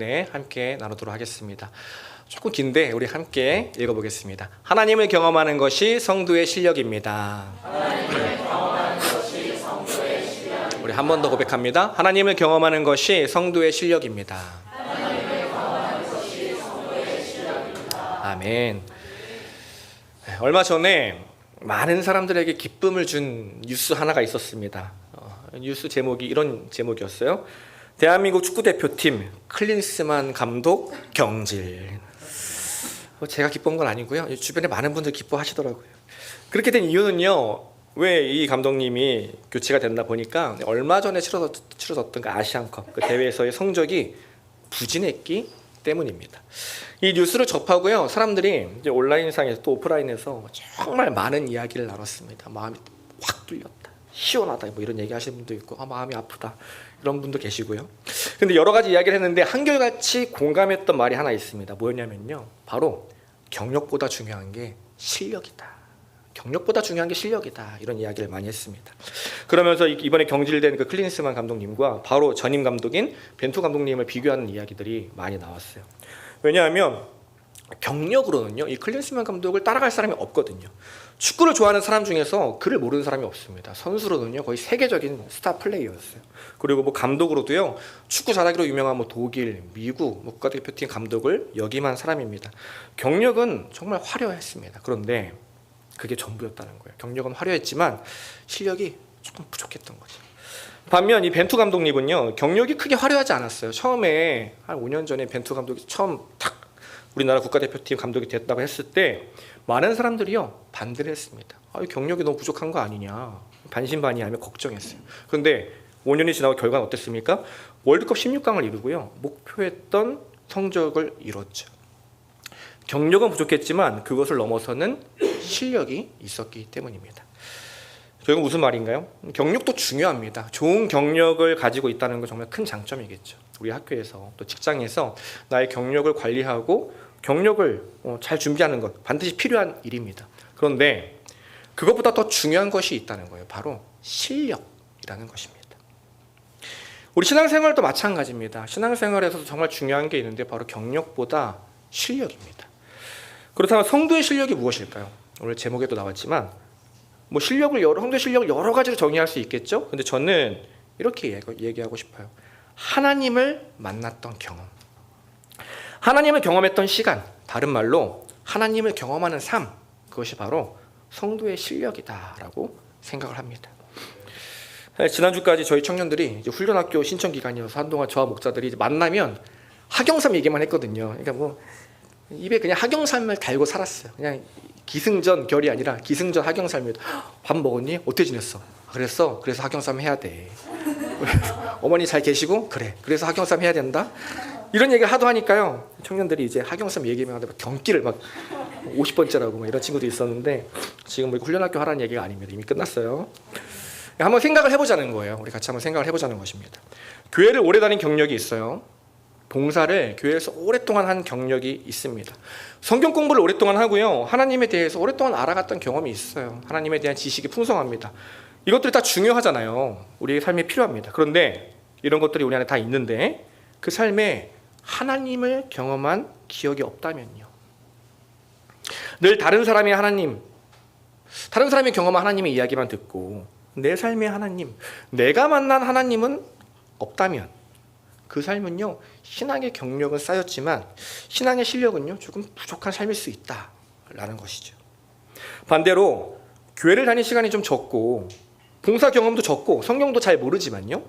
네, 함께 나누도록 하겠습니다. 조금 긴데 우리 함께 읽어보겠습니다. 하나님을 경험하는 것이 성도의 실력입니다. 우리 한 번 더 고백합니다. 하나님을 경험하는 것이 성도의 실력입니다. 아멘. 얼마 전에 많은 사람들에게 기쁨을 준 뉴스 하나가 있었습니다. 뉴스 제목이 이런 제목이었어요. 대한민국 축구대표팀 클린스만 감독 경질. 제가 기뻐한 건 아니고요. 주변에 많은 분들 기뻐하시더라고요. 그렇게 된 이유는요, 왜 이 감독님이 교체가 됐나 보니까 얼마 전에 치러졌던 그 아시안컵 그 대회에서의 성적이 부진했기 때문입니다. 이 뉴스를 접하고요, 사람들이 이제 온라인상에서 또 오프라인에서 정말 많은 이야기를 나눴습니다. 마음이 확 뚫렸다, 시원하다, 뭐 이런 얘기 하시는 분도 있고, 마음이 아프다, 이런 분도 계시고요. 근데 여러 가지 이야기를 했는데 한결같이 공감했던 말이 하나 있습니다. 뭐였냐면요, 바로 경력보다 중요한 게 실력이다. 경력보다 중요한 게 실력이다. 이런 이야기를 많이 했습니다. 그러면서 이번에 경질된 그 클린스만 감독님과 바로 전임 감독인 벤투 감독님을 비교하는 이야기들이 많이 나왔어요. 왜냐하면 경력으로는요, 이 클린스만 감독을 따라갈 사람이 없거든요. 축구를 좋아하는 사람 중에서 그를 모르는 사람이 없습니다. 선수로는요, 거의 세계적인 스타 플레이어였어요. 그리고 뭐 감독으로도요, 축구 잘하기로 유명한 뭐 독일, 미국 국가대표팀 감독을 역임한 사람입니다. 경력은 정말 화려했습니다. 그런데 그게 전부였다는 거예요. 경력은 화려했지만 실력이 조금 부족했던 거죠. 반면 이 벤투 감독님은요, 경력이 크게 화려하지 않았어요. 처음에 한 5년 전에 벤투 감독이 처음 탁 우리나라 국가대표팀 감독이 됐다고 했을 때 많은 사람들이요, 반대를 했습니다. 경력이 너무 부족한 거 아니냐, 반신반의하며 걱정했어요. 그런데 5년이 지나고 결과는 어땠습니까? 월드컵 16강을 이루고요, 목표했던 성적을 이뤘죠. 경력은 부족했지만 그것을 넘어서는 실력이 있었기 때문입니다. 결국 무슨 말인가요? 경력도 중요합니다. 좋은 경력을 가지고 있다는 건 정말 큰 장점이겠죠. 우리 학교에서 또 직장에서 나의 경력을 관리하고 경력을 잘 준비하는 것 반드시 필요한 일입니다. 그런데 그것보다 더 중요한 것이 있다는 거예요. 바로 실력이라는 것입니다. 우리 신앙생활도 마찬가지입니다. 신앙생활에서도 정말 중요한 게 있는데 바로 경력보다 실력입니다. 그렇다면 성도의 실력이 무엇일까요? 오늘 제목에도 나왔지만 성도의 실력을 여러 가지로 정의할 수 있겠죠. 근데 저는 이렇게 얘기하고 싶어요. 하나님을 만났던 경험, 하나님을 경험했던 시간, 다른 말로 하나님을 경험하는 삶, 그것이 바로 성도의 실력이다라고 생각을 합니다. 지난주까지 저희 청년들이 이제 훈련학교 신청 기간이어서 한동안 저와 목사들이 이제 만나면 하경삼 얘기만 했거든요. 그러니까 뭐 입에 그냥 하경삼을 달고 살았어요. 그냥 기승전 결이 아니라 기승전 하경삼입니다. 밥 먹었니? 어떻게 지냈어? 그래서 하경삼 해야 돼. 어머니 잘 계시고? 그래. 그래서 하경삼 해야 된다. 이런 얘기를 하도 하니까요, 청년들이 이제 하경삼 얘기만 하다가 경기를 막 50번째라고 막 이런 친구도 있었는데, 지금 뭐 훈련학교 하라는 얘기가 아닙니다. 이미 끝났어요. 한번 생각을 해보자는 거예요. 우리 같이 한번 생각을 해보자는 것입니다. 교회를 오래 다닌 경력이 있어요. 봉사를 교회에서 오랫동안 한 경력이 있습니다. 성경 공부를 오랫동안 하고요, 하나님에 대해서 오랫동안 알아갔던 경험이 있어요. 하나님에 대한 지식이 풍성합니다. 이것들이 다 중요하잖아요. 우리의 삶에 필요합니다. 그런데 이런 것들이 우리 안에 다 있는데 그 삶에 하나님을 경험한 기억이 없다면요, 늘 다른 사람이 경험한 하나님의 이야기만 듣고 내 삶의 하나님, 내가 만난 하나님은 없다면 그 삶은요, 신앙의 경력은 쌓였지만 신앙의 실력은요, 조금 부족한 삶일 수 있다라는 것이죠. 반대로 교회를 다닌 시간이 좀 적고 봉사 경험도 적고 성경도 잘 모르지만요,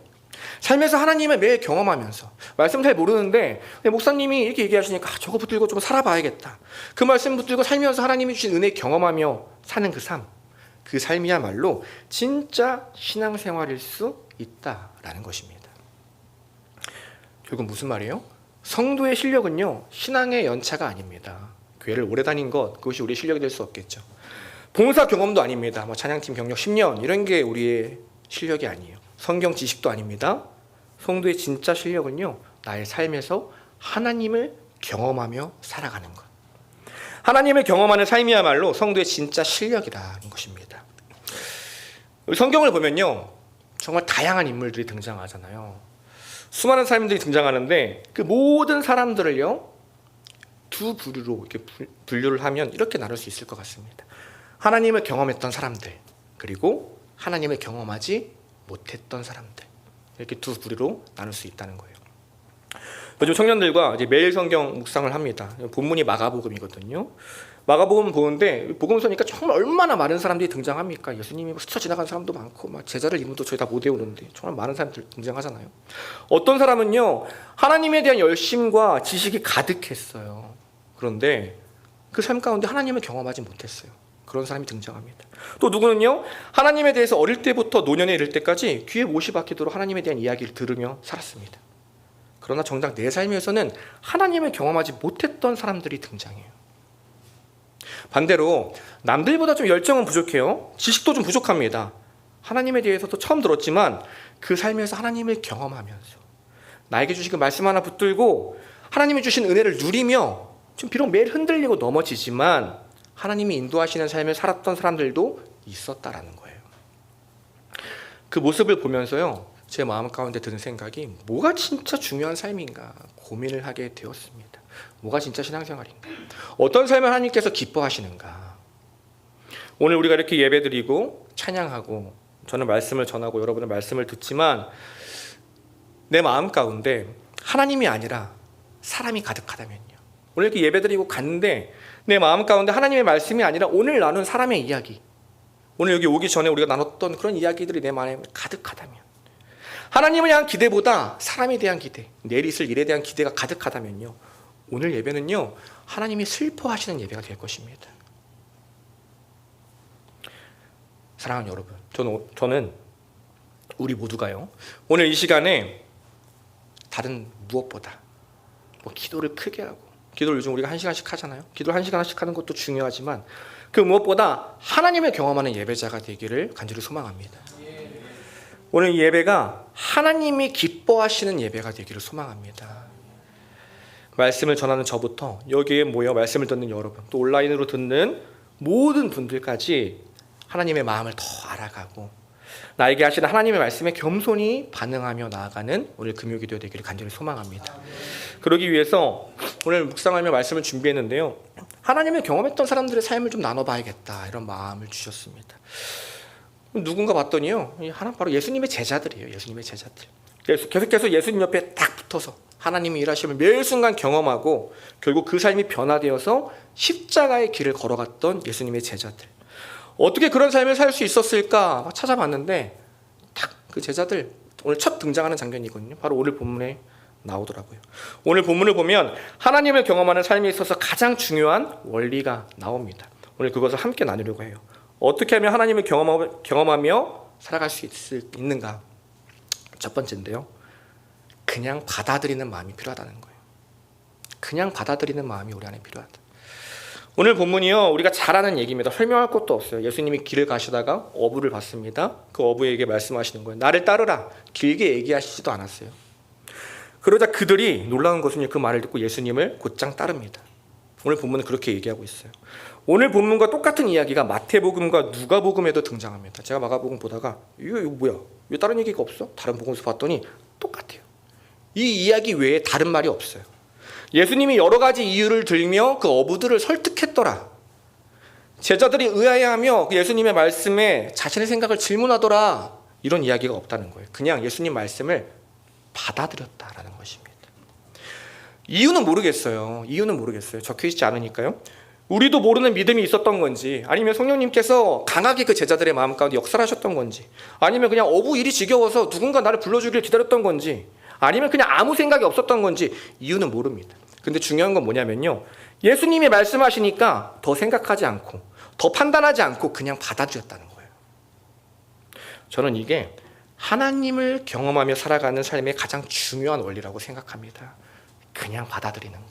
삶에서 하나님을 매일 경험하면서 말씀 잘 모르는데 목사님이 이렇게 얘기하시니까 저거 붙들고 좀 살아봐야겠다, 그 말씀 붙들고 살면서 하나님이 주신 은혜 경험하며 사는 그 삶, 그 삶이야말로 진짜 신앙생활일 수 있다라는 것입니다. 결국 무슨 말이에요? 성도의 실력은요, 신앙의 연차가 아닙니다. 교회를 오래 다닌 것, 그것이 우리의 실력이 될 수 없겠죠. 봉사 경험도 아닙니다. 뭐 찬양팀 경력 10년 이런 게 우리의 실력이 아니에요. 성경 지식도 아닙니다. 성도의 진짜 실력은요, 나의 삶에서 하나님을 경험하며 살아가는 것, 하나님을 경험하는 삶이야말로 성도의 진짜 실력이라는 것입니다. 성경을 보면요, 정말 다양한 인물들이 등장하잖아요. 수많은 사람들이 등장하는데 그 모든 사람들을요 두 부류로 이렇게 분류를 하면 이렇게 나눌 수 있을 것 같습니다. 하나님을 경험했던 사람들, 그리고 하나님을 경험하지 못했던 사람들, 이렇게 두 부류로 나눌 수 있다는 거예요. 요즘 청년들과 이제 매일 성경 묵상을 합니다. 본문이 마가복음이거든요. 마가복음 보는데 복음서니까 정말 얼마나 많은 사람들이 등장합니까? 예수님이 스쳐 지나간 사람도 많고, 막 제자를 이름도 저희 다 못 외우는데 정말 많은 사람들 등장하잖아요. 어떤 사람은요 하나님에 대한 열심과 지식이 가득했어요. 그런데 그 삶 가운데 하나님을 경험하지 못했어요. 그런 사람이 등장합니다. 또 누구는요 하나님에 대해서 어릴 때부터 노년에 이를 때까지 귀에 못이 박히도록 하나님에 대한 이야기를 들으며 살았습니다. 그러나 정작 내 삶에서는 하나님을 경험하지 못했던 사람들이 등장해요. 반대로 남들보다 좀 열정은 부족해요. 지식도 좀 부족합니다. 하나님에 대해서도 처음 들었지만 그 삶에서 하나님을 경험하면서 나에게 주신 그 말씀 하나 붙들고 하나님이 주신 은혜를 누리며 좀 비록 매일 흔들리고 넘어지지만 하나님이 인도하시는 삶을 살았던 사람들도 있었다라는 거예요. 그 모습을 보면서요 제 마음 가운데 드는 생각이 뭐가 진짜 중요한 삶인가 고민을 하게 되었습니다. 뭐가 진짜 신앙생활인가? 어떤 삶을 하나님께서 기뻐하시는가? 오늘 우리가 이렇게 예배드리고 찬양하고 저는 말씀을 전하고 여러분은 말씀을 듣지만 내 마음 가운데 하나님이 아니라 사람이 가득하다면요. 오늘 이렇게 예배드리고 갔는데 내 마음 가운데 하나님의 말씀이 아니라 오늘 나눈 사람의 이야기, 오늘 여기 오기 전에 우리가 나눴던 그런 이야기들이 내 마음에 가득하다면, 하나님을 향한 기대보다 사람에 대한 기대, 내일 있을 일에 대한 기대가 가득하다면요 오늘 예배는요 하나님이 슬퍼하시는 예배가 될 것입니다. 사랑하는 여러분, 저는 우리 모두가요 오늘 이 시간에 다른 무엇보다 기도를 크게 하고, 기도를 요즘 우리가 1시간씩 하잖아요. 기도를 1시간씩 하는 것도 중요하지만 그 무엇보다 하나님을 경험하는 예배자가 되기를 간절히 소망합니다. 오늘 이 예배가 하나님이 기뻐하시는 예배가 되기를 소망합니다. 말씀을 전하는 저부터 여기에 모여 말씀을 듣는 여러분, 또 온라인으로 듣는 모든 분들까지 하나님의 마음을 더 알아가고 나에게 하시는 하나님의 말씀에 겸손히 반응하며 나아가는 오늘 금요기도 되기를 간절히 소망합니다. 그러기 위해서 오늘 묵상하며 말씀을 준비했는데요 하나님을 경험했던 사람들의 삶을 좀 나눠봐야겠다 이런 마음을 주셨습니다. 누군가 봤더니요 하나 바로 예수님의 제자들이에요. 예수님의 제자들. 계속해서 예수님 옆에 딱 붙어서 하나님이 일하심을 매일 순간 경험하고 결국 그 삶이 변화되어서 십자가의 길을 걸어갔던 예수님의 제자들. 어떻게 그런 삶을 살 수 있었을까 찾아봤는데 딱 그 제자들 오늘 첫 등장하는 장면이거든요. 바로 오늘 본문에 나오더라고요. 오늘 본문을 보면 하나님을 경험하는 삶에 있어서 가장 중요한 원리가 나옵니다. 오늘 그것을 함께 나누려고 해요. 어떻게 하면 하나님을 경험하며 살아갈 수 있는가? 첫 번째인데요 그냥 받아들이는 마음이 필요하다는 거예요. 그냥 받아들이는 마음이 우리 안에 필요하다. 오늘 본문이요 우리가 잘 아는 얘기입니다. 설명할 것도 없어요. 예수님이 길을 가시다가 어부를 봤습니다. 그 어부에게 말씀하시는 거예요. 나를 따르라. 길게 얘기하시지도 않았어요. 그러자 그들이 놀라운 것은 그 말을 듣고 예수님을 곧장 따릅니다. 오늘 본문은 그렇게 얘기하고 있어요. 오늘 본문과 똑같은 이야기가 마태복음과 누가복음에도 등장합니다. 제가 마가복음 보다가 이거 뭐야? 왜 다른 얘기가 없어? 다른 복음서 봤더니 똑같아요. 이 이야기 외에 다른 말이 없어요. 예수님이 여러 가지 이유를 들며 그 어부들을 설득했더라. 제자들이 의아해하며 예수님의 말씀에 자신의 생각을 질문하더라. 이런 이야기가 없다는 거예요. 그냥 예수님 말씀을 받아들였다라는 것입니다. 이유는 모르겠어요. 적혀있지 않으니까요. 우리도 모르는 믿음이 있었던 건지, 아니면 성령님께서 강하게 그 제자들의 마음 가운데 역사를 하셨던 건지, 아니면 그냥 어부 일이 지겨워서 누군가 나를 불러주길 기다렸던 건지, 아니면 그냥 아무 생각이 없었던 건지 이유는 모릅니다. 근데 중요한 건 뭐냐면요 예수님이 말씀하시니까 더 생각하지 않고 더 판단하지 않고 그냥 받아들였다는 거예요. 저는 이게 하나님을 경험하며 살아가는 삶의 가장 중요한 원리라고 생각합니다. 그냥 받아들이는 것.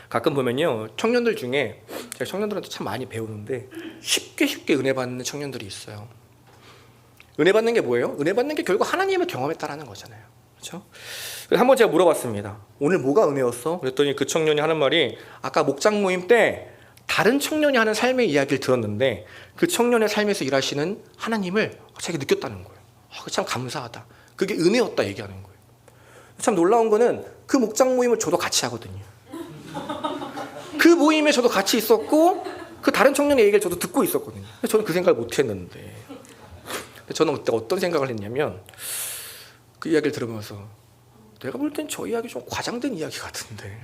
가끔 보면요 청년들 중에 제가 청년들한테 참 많이 배우는데 쉽게 은혜 받는 청년들이 있어요. 은혜 받는 게 뭐예요? 은혜 받는 게 결국 하나님을 경험했다라는 거잖아요. 그렇죠? 한번 제가 물어봤습니다. 오늘 뭐가 은혜였어? 그랬더니 그 청년이 하는 말이 아까 목장 모임 때 다른 청년이 하는 삶의 이야기를 들었는데 그 청년의 삶에서 일하시는 하나님을 자기가 느꼈다는 거예요. 참 감사하다. 그게 은혜였다 얘기하는 거예요. 참 놀라운 거는 그 목장 모임을 저도 같이 하거든요. 그 모임에 저도 같이 있었고 그 다른 청년의 얘기를 저도 듣고 있었거든요. 저는 그 생각을 못 했는데 저는 그때 어떤 생각을 했냐면 그 이야기를 들으면서 내가 볼 땐 저 이야기 좀 과장된 이야기 같은데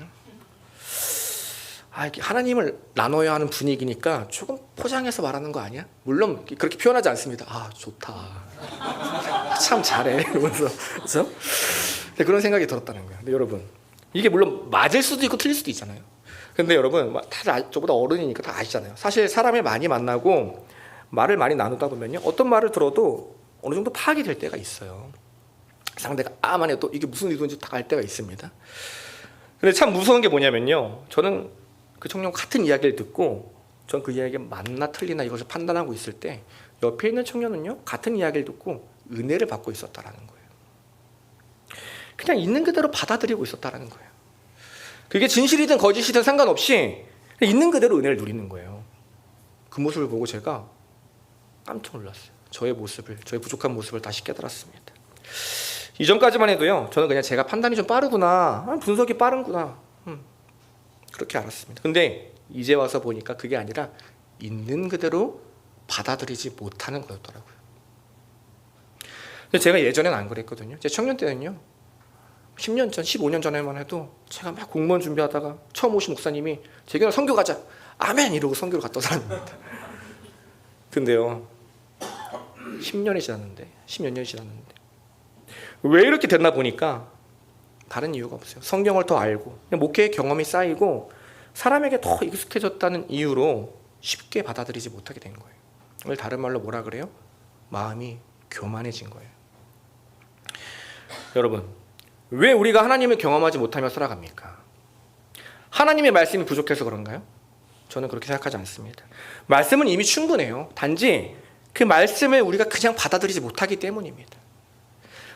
이게 하나님을 나눠야 하는 분위기니까 조금 포장해서 말하는 거 아니야? 물론 그렇게 표현하지 않습니다. 좋다. 참 잘해. 이러면서 그렇죠? 그런 생각이 들었다는 거예요. 근데 여러분 이게 물론 맞을 수도 있고 틀릴 수도 있잖아요. 근데 여러분 다들 저보다 어른이니까 다 아시잖아요. 사실 사람을 많이 만나고 말을 많이 나누다 보면요, 어떤 말을 들어도 어느 정도 파악이 될 때가 있어요. 상대가 아만 해도 이게 무슨 의도인지 다 알 때가 있습니다. 근데 참 무서운 게 뭐냐면요, 저는 그 청년과 같은 이야기를 듣고 전 그 이야기가 맞나 틀리나 이것을 판단하고 있을 때 옆에 있는 청년은요 같은 이야기를 듣고 은혜를 받고 있었다라는 거예요. 그냥 있는 그대로 받아들이고 있었다라는 거예요. 그게 진실이든 거짓이든 상관없이 있는 그대로 은혜를 누리는 거예요. 그 모습을 보고 제가 깜짝 놀랐어요. 저의 부족한 모습을 다시 깨달았습니다. 이전까지만 해도요, 저는 그냥 제가 판단이 좀 빠르구나, 분석이 빠른구나, 그렇게 알았습니다. 근데 이제 와서 보니까 그게 아니라 있는 그대로 받아들이지 못하는 거였더라고요. 근데 제가 예전엔 안 그랬거든요. 제 청년 때는요, 10년 전, 15년 전에만 해도 제가 막 공무원 준비하다가 처음 오신 목사님이 재경아 선교 가자, 아멘 이러고 선교를 갔던 사람입니다. 근데요, 10년이 지났는데 왜 이렇게 됐나 보니까 다른 이유가 없어요. 성경을 더 알고 목회의 경험이 쌓이고 사람에게 더 익숙해졌다는 이유로 쉽게 받아들이지 못하게 된 거예요. 이걸 다른 말로 뭐라 그래요? 마음이 교만해진 거예요. 여러분, 왜 우리가 하나님을 경험하지 못하며 살아갑니까? 하나님의 말씀이 부족해서 그런가요? 저는 그렇게 생각하지 않습니다. 말씀은 이미 충분해요. 단지 그 말씀을 우리가 그냥 받아들이지 못하기 때문입니다.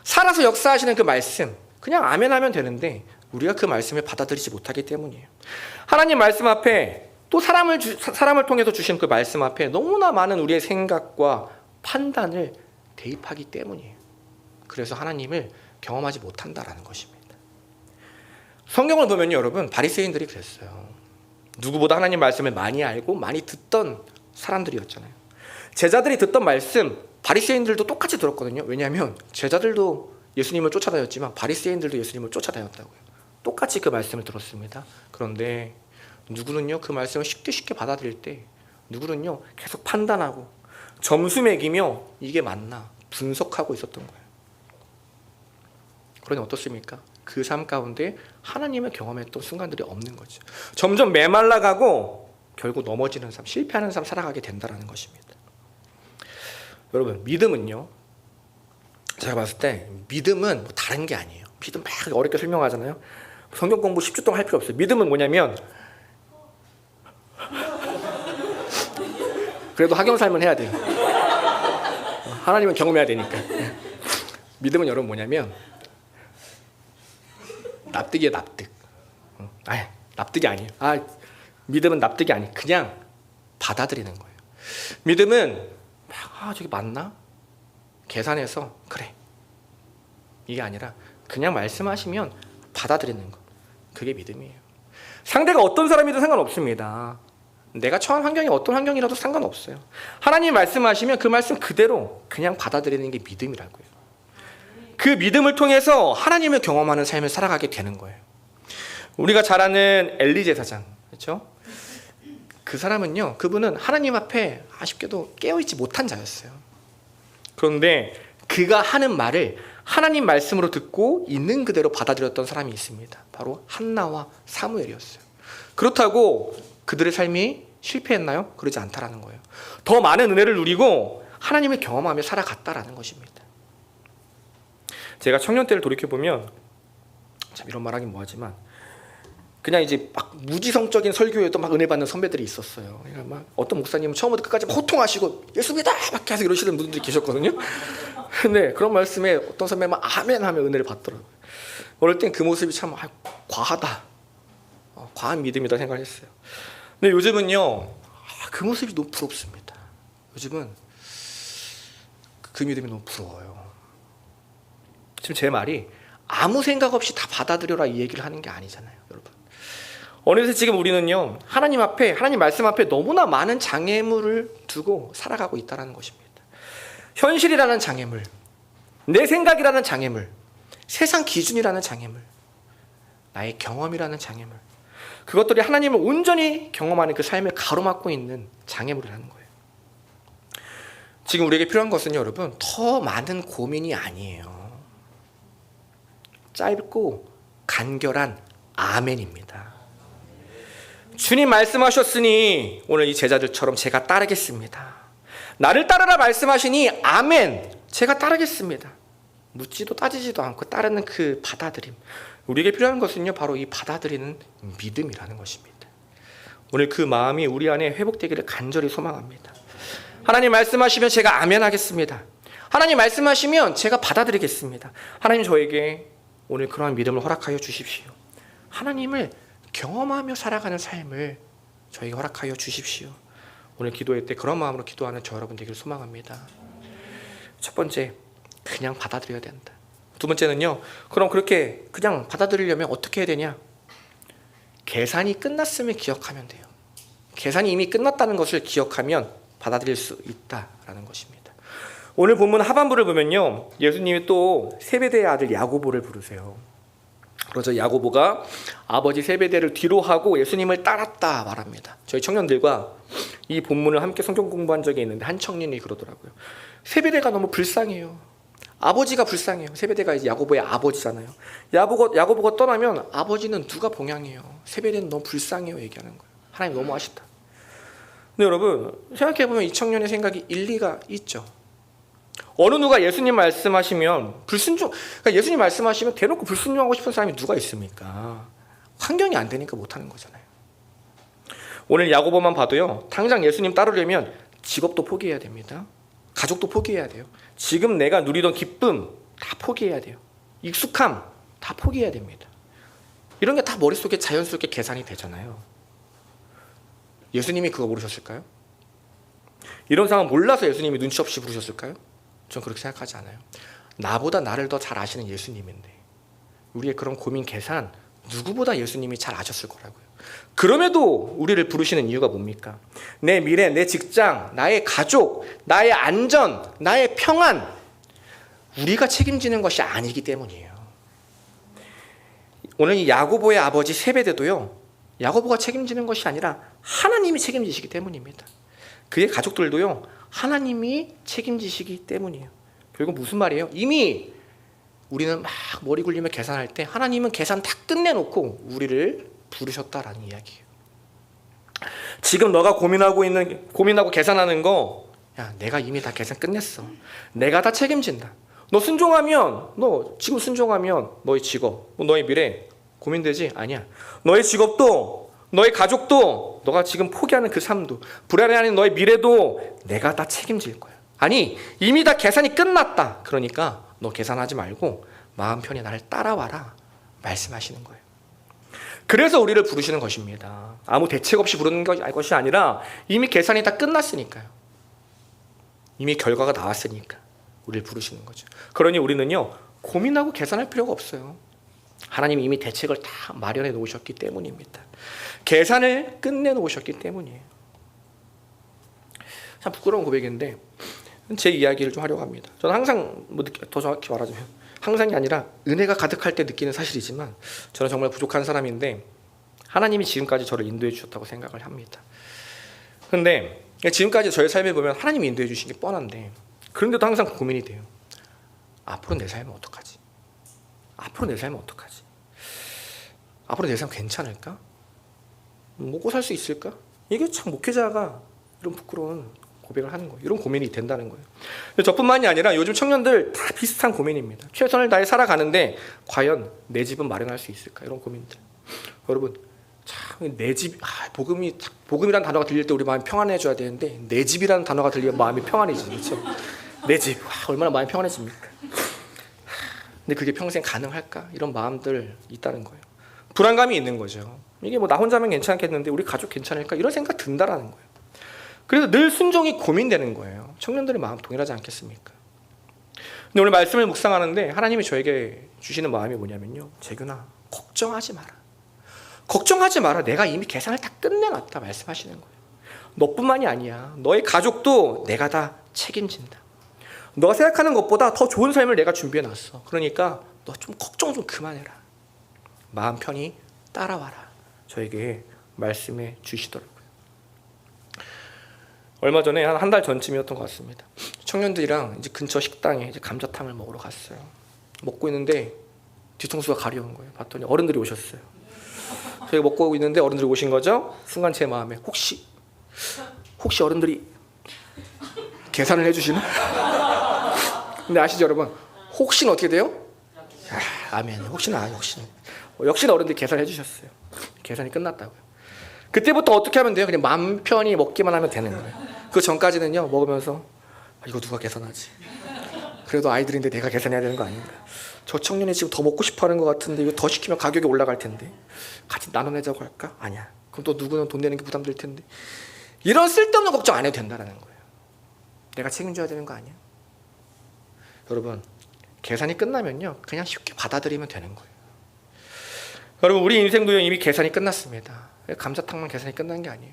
살아서 역사하시는 그 말씀, 그냥 아멘 하면 되는데 우리가 그 말씀을 받아들이지 못하기 때문이에요. 하나님 말씀 앞에 또 사람을 통해서 주신 그 말씀 앞에 너무나 많은 우리의 생각과 판단을 대입하기 때문이에요. 그래서 하나님을 경험하지 못한다라는 것입니다. 성경을 보면요, 여러분, 바리새인들이 그랬어요. 누구보다 하나님 말씀을 많이 알고 많이 듣던 사람들이었잖아요. 제자들이 듣던 말씀 바리새인들도 똑같이 들었거든요. 왜냐하면 제자들도 예수님을 쫓아다녔지만 바리새인들도 예수님을 쫓아다녔다고요. 똑같이 그 말씀을 들었습니다. 그런데 누구는요 그 말씀을 쉽게 받아들일 때, 누구는요 계속 판단하고 점수 매기며 이게 맞나 분석하고 있었던 거예요. 그러니 어떻습니까? 그 삶 가운데 하나님을 경험했던 순간들이 없는 거죠. 점점 메말라가고 결국 넘어지는 삶, 실패하는 삶 살아가게 된다는 것입니다. 여러분, 믿음은요, 제가 봤을 때 믿음은 뭐 다른 게 아니에요. 믿음 막 어렵게 설명하잖아요. 성경 공부 10주 동안 할 필요 없어요. 믿음은 뭐냐면, 그래도 학연 삶은 해야 돼요. 하나님은 경험해야 되니까. 믿음은 여러분 뭐냐면 납득이에요. 납득. 납득이 아니에요. 믿음은 납득이 아니에요. 그냥 받아들이는 거예요. 믿음은 저게 맞나? 계산해서 그래, 이게 아니라 그냥 말씀하시면 받아들이는 것, 그게 믿음이에요. 상대가 어떤 사람이든 상관없습니다. 내가 처한 환경이 어떤 환경이라도 상관없어요. 하나님이 말씀하시면 그 말씀 그대로 그냥 받아들이는 게 믿음이라고요. 그 믿음을 통해서 하나님을 경험하는 삶을 살아가게 되는 거예요. 우리가 잘 아는 엘리 제사장, 그렇죠? 그 사람은요, 그분은 하나님 앞에 아쉽게도 깨어있지 못한 자였어요. 그런데 그가 하는 말을 하나님 말씀으로 듣고 있는 그대로 받아들였던 사람이 있습니다. 바로 한나와 사무엘이었어요. 그렇다고 그들의 삶이 실패했나요? 그러지 않다라는 거예요. 더 많은 은혜를 누리고 하나님을 경험하며 살아갔다라는 것입니다. 제가 청년 때를 돌이켜보면, 참 이런 말하긴 뭐하지만, 그냥 이제 막 무지성적인 설교에도 막 은혜 받는 선배들이 있었어요. 그러니까 막 어떤 목사님은 처음부터 끝까지 막 호통하시고 예수 믿어! 막 계속 이러시는 분들이 계셨거든요. 근데 그런 말씀에 어떤 선배는 막 아멘 하며 은혜를 받더라고요. 어릴 땐 그 모습이 참 과하다, 과한 믿음이다 생각했어요. 근데 요즘은요, 그 모습이 너무 부럽습니다. 요즘은 그 믿음이 너무 부러워요. 지금 제 말이 아무 생각 없이 다 받아들여라 이 얘기를 하는 게 아니잖아요, 여러분. 어느새 지금 우리는요, 하나님 앞에, 하나님 말씀 앞에 너무나 많은 장애물을 두고 살아가고 있다는 것입니다. 현실이라는 장애물, 내 생각이라는 장애물, 세상 기준이라는 장애물, 나의 경험이라는 장애물, 그것들이 하나님을 온전히 경험하는 그 삶을 가로막고 있는 장애물이라는 거예요. 지금 우리에게 필요한 것은요, 여러분, 더 많은 고민이 아니에요. 짧고 간결한 아멘입니다. 주님 말씀하셨으니 오늘 이 제자들처럼 제가 따르겠습니다. 나를 따르라 말씀하시니 아멘, 제가 따르겠습니다. 묻지도 따지지도 않고 따르는 그 받아들임. 우리에게 필요한 것은요, 바로 이 받아들이는 믿음이라는 것입니다. 오늘 그 마음이 우리 안에 회복되기를 간절히 소망합니다. 하나님 말씀하시면 제가 아멘 하겠습니다. 하나님 말씀하시면 제가 받아들이겠습니다. 하나님 저에게 오늘 그러한 믿음을 허락하여 주십시오. 하나님을 경험하며 살아가는 삶을 저에게 허락하여 주십시오. 오늘 기도회 때 그런 마음으로 기도하는 저 여러분 되기를 소망합니다. 첫 번째, 그냥 받아들여야 된다. 두 번째는요, 그럼 그렇게 그냥 받아들이려면 어떻게 해야 되냐? 계산이 끝났음을 기억하면 돼요. 계산이 이미 끝났다는 것을 기억하면 받아들일 수 있다라는 것입니다. 오늘 본문 하반부를 보면요, 예수님이 또 세베대의 아들 야고보를 부르세요. 그래서 야고보가 아버지 세베대를 뒤로 하고 예수님을 따랐다 말합니다. 저희 청년들과 이 본문을 함께 성경 공부한 적이 있는데 한 청년이 그러더라고요. 세베대가 너무 불쌍해요. 아버지가 불쌍해요. 세베대가 이제 야고보의 아버지잖아요. 야고보가 떠나면 아버지는 누가 봉양해요. 세베대는 너무 불쌍해요 얘기하는 거예요. 하나님 너무 아쉽다. 근데 여러분 생각해보면 이 청년의 생각이 일리가 있죠. 어느 누가 예수님 말씀하시면 그러니까 예수님 말씀하시면 대놓고 불순종하고 싶은 사람이 누가 있습니까? 환경이 안 되니까 못하는 거잖아요. 오늘 야고보만 봐도요, 당장 예수님 따르려면 직업도 포기해야 됩니다. 가족도 포기해야 돼요. 지금 내가 누리던 기쁨 다 포기해야 돼요. 익숙함 다 포기해야 됩니다. 이런 게 다 머릿속에 자연스럽게 계산이 되잖아요. 예수님이 그거 모르셨을까요? 이런 상황 몰라서 예수님이 눈치 없이 부르셨을까요? 전 그렇게 생각하지 않아요. 나보다 나를 더 잘 아시는 예수님인데 우리의 그런 고민 계산 누구보다 예수님이 잘 아셨을 거라고요. 그럼에도 우리를 부르시는 이유가 뭡니까? 내 미래, 내 직장, 나의 가족, 나의 안전, 나의 평안, 우리가 책임지는 것이 아니기 때문이에요. 오늘 이 야고보의 아버지 세베대도요, 야고보가 책임지는 것이 아니라 하나님이 책임지시기 때문입니다. 그의 가족들도요, 하나님이 책임지시기 때문이에요. 결국 무슨 말이에요? 이미 우리는 막 머리 굴리며 계산할 때 하나님은 계산 다 끝내놓고 우리를 부르셨다라는 이야기예요. 지금 너가 고민하고 계산하는 거, 야, 내가 이미 다 계산 끝냈어. 내가 다 책임진다. 너 지금 순종하면 너의 직업, 너의 미래 고민되지? 아니야. 너의 직업도, 너의 가족도, 너가 지금 포기하는 그 삶도, 불안해하는 너의 미래도 내가 다 책임질 거야. 아니, 이미 다 계산이 끝났다. 그러니까 너 계산하지 말고 마음 편히 나를 따라와라 말씀하시는 거예요. 그래서 우리를 부르시는 것입니다. 아무 대책 없이 부르는 것이 아니라 이미 계산이 다 끝났으니까요. 이미 결과가 나왔으니까 우리를 부르시는 거죠. 그러니 우리는요, 고민하고 계산할 필요가 없어요. 하나님이 이미 대책을 다 마련해 놓으셨기 때문입니다. 계산을 끝내 놓으셨기 때문이에요. 참 부끄러운 고백인데 제 이야기를 좀 하려고 합니다. 저는 항상 더 정확히 말하자면 항상이 아니라 은혜가 가득할 때 느끼는 사실이지만 저는 정말 부족한 사람인데 하나님이 지금까지 저를 인도해 주셨다고 생각을 합니다. 그런데 지금까지 저의 삶을 보면 하나님이 인도해 주신 게 뻔한데 그런데도 항상 고민이 돼요. 앞으로 내 삶은 어떡하지? 앞으로 내 삶은 어떡하지? 앞으로 내 삶 괜찮을까? 먹고 살 수 있을까? 이게 참 목회자가 이런 부끄러운 고백을 하는 거예요. 이런 고민이 된다는 거예요. 근데 저뿐만이 아니라 요즘 청년들 다 비슷한 고민입니다. 최선을 다해 살아가는데 과연 내 집은 마련할 수 있을까? 이런 고민들. 여러분, 참 내 집, 복음이라는 단어가 들릴 때 우리 마음이 평안해져야 되는데 내 집이라는 단어가 들리면 마음이 평안해지죠. 그렇죠? 내 집, 얼마나 마음이 평안해집니까? 근데 그게 평생 가능할까? 이런 마음들 있다는 거예요. 불안감이 있는 거죠. 이게 뭐 나 혼자면 괜찮겠는데 우리 가족 괜찮을까? 이런 생각 든다라는 거예요. 그래서 늘 순종이 고민되는 거예요. 청년들의 마음 동일하지 않겠습니까? 근데 오늘 말씀을 묵상하는데 하나님이 저에게 주시는 마음이 뭐냐면요, 재균아, 걱정하지 마라. 걱정하지 마라. 내가 이미 계산을 다 끝내놨다 말씀하시는 거예요. 너뿐만이 아니야. 너의 가족도 내가 다 책임진다. 너가 생각하는 것보다 더 좋은 삶을 내가 준비해놨어. 그러니까 너 좀 걱정 좀 그만해라. 마음 편히 따라와라. 저에게 말씀해 주시더라고요. 얼마 전에 한 달 전쯤이었던 것 같습니다. 청년들이랑 이제 근처 식당에 이제 감자탕을 먹으러 갔어요. 먹고 있는데 뒤통수가 가려운 거예요. 봤더니 어른들이 오셨어요. 저희가 먹고 있는데 어른들이 오신 거죠. 순간 제 마음에 혹시 어른들이 계산을 해주시나? 근데 아시죠 여러분? 혹시는 어떻게 돼요? 아멘. 혹시나 어른들이 계산해 주셨어요. 계산이 끝났다고요. 그때부터 어떻게 하면 돼요? 그냥 마음 편히 먹기만 하면 되는 거예요. 그 전까지는요, 먹으면서 이거 누가 계산하지? 그래도 아이들인데 내가 계산해야 되는 거 아닌가? 저 청년이 지금 더 먹고 싶어하는 것 같은데 이거 더 시키면 가격이 올라갈 텐데 같이 나눠내자고 할까? 아니야. 그럼 또 누구는 돈 내는 게 부담될 텐데. 이런 쓸데없는 걱정 안 해도 된다는 거예요. 내가 책임져야 되는 거 아니야? 여러분, 계산이 끝나면요, 그냥 쉽게 받아들이면 되는 거예요. 여러분, 우리 인생도요 이미 계산이 끝났습니다. 감자탕만 계산이 끝난 게 아니에요.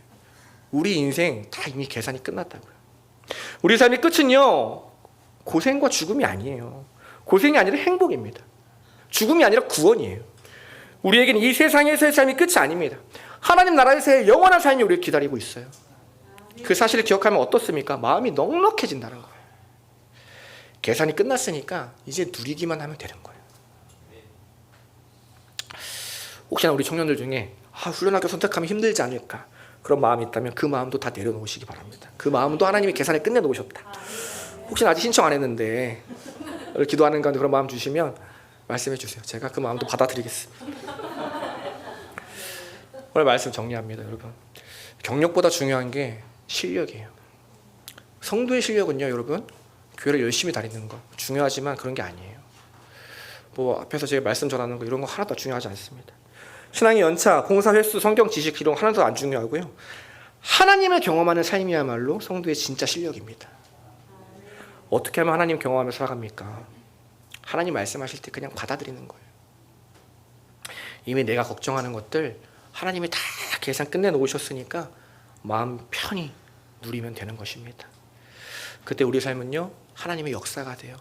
우리 인생 다 이미 계산이 끝났다고요. 우리 삶의 끝은요, 고생과 죽음이 아니에요. 고생이 아니라 행복입니다. 죽음이 아니라 구원이에요. 우리에게는 이 세상에서의 삶이 끝이 아닙니다. 하나님 나라에서의 영원한 삶이 우리를 기다리고 있어요. 그 사실을 기억하면 어떻습니까? 마음이 넉넉해진다는 거예요. 계산이 끝났으니까 이제 누리기만 하면 되는 거예요. 혹시나 우리 청년들 중에 훈련학교 선택하면 힘들지 않을까 그런 마음이 있다면 그 마음도 다 내려놓으시기 바랍니다. 그 마음도 하나님이 계산을 끝내놓으셨다. 혹시나 아직 신청 안 했는데 기도하는 가운데 그런 마음 주시면 말씀해 주세요. 제가 그 마음도 받아드리겠습니다. 오늘 말씀 정리합니다. 여러분, 경력보다 중요한 게 실력이에요. 성도의 실력은요 여러분, 교회를 열심히 다니는 거 중요하지만 그런 게 아니에요. 뭐 앞에서 제가 말씀 전하는 거 이런 거 하나도 중요하지 않습니다. 신앙의 연차, 봉사 횟수, 성경 지식 이런 거 하나도 안 중요하고요. 하나님을 경험하는 삶이야말로 성도의 진짜 실력입니다. 어떻게 하면 하나님 경험하며 살아갑니까? 하나님 말씀하실 때 그냥 받아들이는 거예요. 이미 내가 걱정하는 것들 하나님이 다 계산 끝내놓으셨으니까 마음 편히 누리면 되는 것입니다. 그때 우리 삶은요 하나님의 역사가 돼요.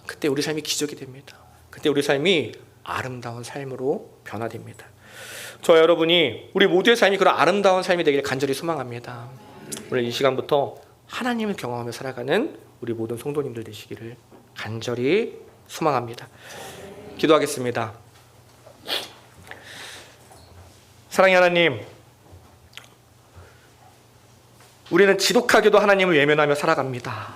그때 우리 삶이 기적이 됩니다. 그때 우리 삶이 아름다운 삶으로 변화됩니다. 저 여러분이 우리 모두의 삶이 그런 아름다운 삶이 되기를 간절히 소망합니다. 오늘 이 시간부터 하나님을 경험하며 살아가는 우리 모든 성도님들 되시기를 간절히 소망합니다. 기도하겠습니다. 사랑의 하나님, 우리는 지독하게도 하나님을 외면하며 살아갑니다.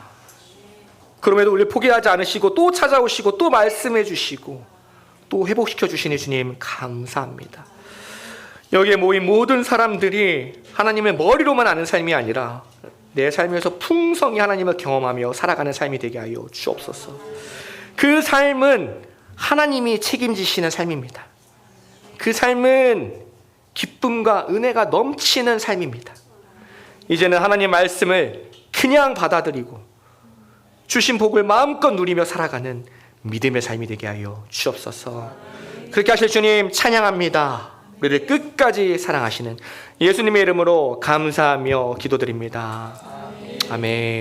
그럼에도 우리를 포기하지 않으시고 또 찾아오시고 또 말씀해 주시고 또 회복시켜 주시니 주님 감사합니다. 여기에 모인 모든 사람들이 하나님의 머리로만 아는 삶이 아니라 내 삶에서 풍성히 하나님을 경험하며 살아가는 삶이 되게 하여 주옵소서. 그 삶은 하나님이 책임지시는 삶입니다. 그 삶은 기쁨과 은혜가 넘치는 삶입니다. 이제는 하나님 말씀을 그냥 받아들이고 주신 복을 마음껏 누리며 살아가는 믿음의 삶이 되게 하여 주옵소서. 그렇게 하실 주님 찬양합니다. 우리를 끝까지 사랑하시는 예수님의 이름으로 감사하며 기도드립니다. 아멘.